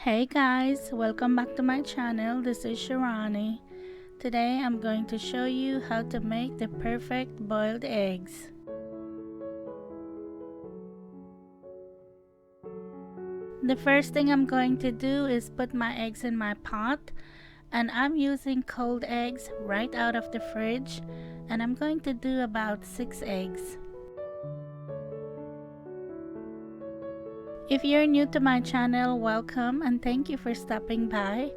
Hey guys, welcome back to my channel. This is Shirani. Today I'm going to show you how to make the perfect boiled eggs. The first thing I'm going to do is put my eggs in my pot, and I'm using cold eggs right out of the fridge, and I'm going to do about 6 eggs. If you're new to my channel, welcome and thank you for stopping by.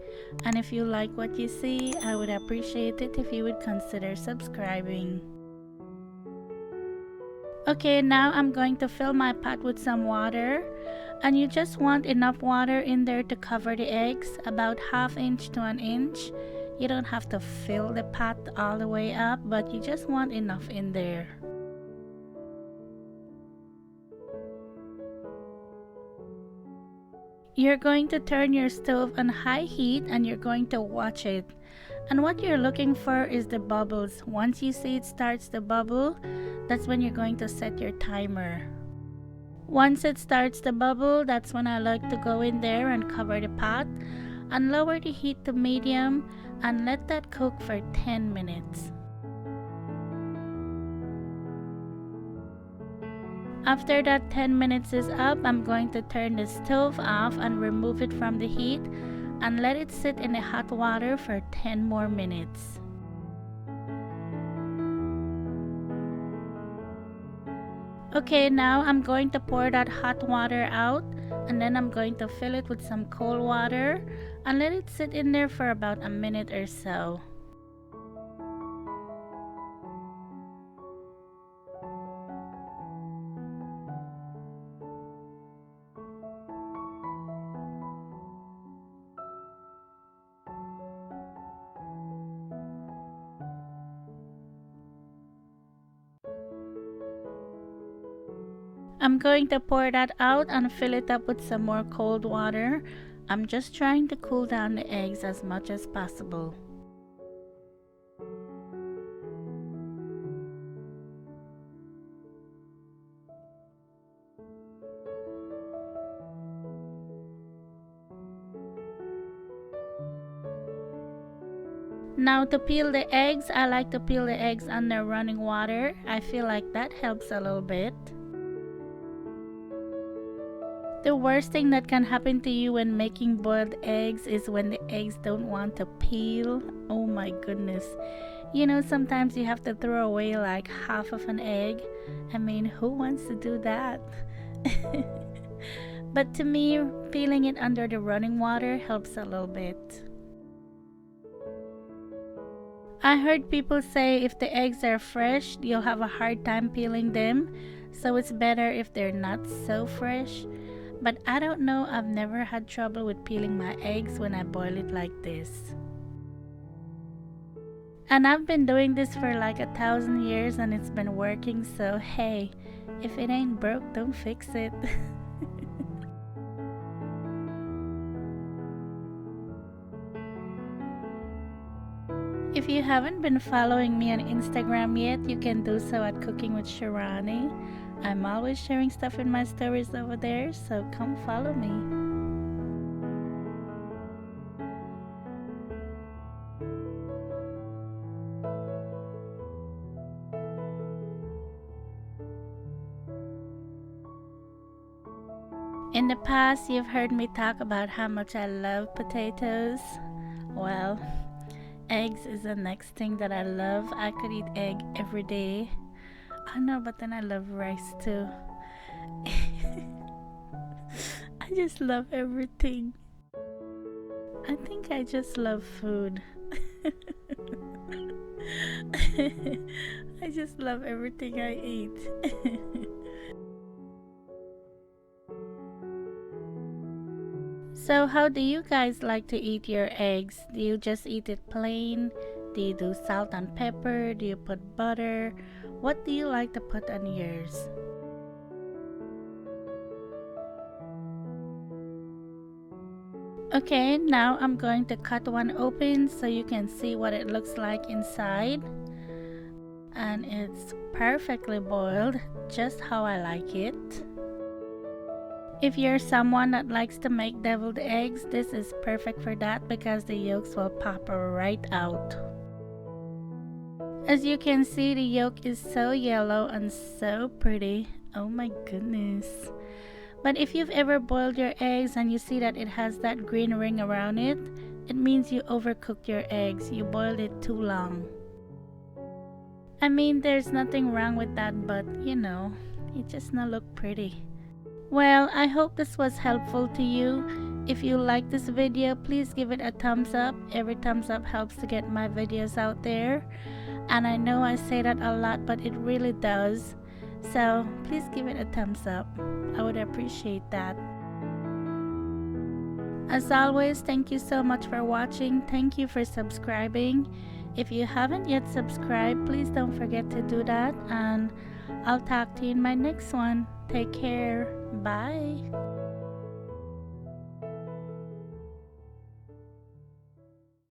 And if you like what you see, I would appreciate it if you would consider subscribing. Okay, now I'm going to fill my pot with some water. And you just want enough water in there to cover the eggs, about 1/2 inch to 1 inch. You don't have to fill the pot all the way up, but you just want enough in there. You're going to turn your stove on high heat and you're going to watch it. And what you're looking for is the bubbles. Once you see it starts to bubble, that's when you're going to set your timer. Once it starts to bubble, that's when I like to go in there and cover the pot and lower the heat to medium and let that cook for 10 minutes. After that 10 minutes is up, I'm going to turn the stove off and remove it from the heat and let it sit in the hot water for 10 more minutes. Okay, now I'm going to pour that hot water out and then I'm going to fill it with some cold water and let it sit in there for about a minute or so. I'm going to pour that out and fill it up with some more cold water. I'm just trying to cool down the eggs as much as possible. Now to peel the eggs, I like to peel the eggs under running water. I feel like that helps a little bit. The worst thing that can happen to you when making boiled eggs is when the eggs don't want to peel. Oh my goodness. You know, sometimes you have to throw away like half of an egg. I mean, who wants to do that? But to me, peeling it under the running water helps a little bit. I heard people say if the eggs are fresh, you'll have a hard time peeling them. So it's better if they're not so fresh. But I don't know, I've never had trouble with peeling my eggs when I boil it like this. And I've been doing this for like 1,000 years and it's been working, so hey, if it ain't broke, don't fix it. If you haven't been following me on Instagram yet, you can do so at Cooking with Shirani. I'm always sharing stuff in my stories over there, so come follow me. In the past, you've heard me talk about how much I love potatoes. Well, eggs is the next thing that I love. I could eat egg every day. I know, but then I love rice too. I just love everything. I think I just love food. I just love everything I eat. So how do you guys like to eat your eggs? Do you just eat it plain? Do you do salt and pepper? Do you put butter? What do you like to put on yours? Okay, now I'm going to cut one open so you can see what it looks like inside. And it's perfectly boiled, just how I like it. If you're someone that likes to make deviled eggs, this is perfect for that because the yolks will pop right out. As you can see, the yolk is so yellow and so pretty. Oh my goodness. But if you've ever boiled your eggs and you see that it has that green ring around it, it means you overcooked your eggs. You boiled it too long. I mean, there's nothing wrong with that, but you know, it just not look pretty. Well, I hope this was helpful to you. If you like this video, please give it a thumbs up. Every thumbs up helps to get my videos out there. And I know I say that a lot, but it really does. So please give it a thumbs up. I would appreciate that. As always, thank you so much for watching. Thank you for subscribing. If you haven't yet subscribed, please don't forget to do that. And I'll talk to you in my next one. Take care. Bye.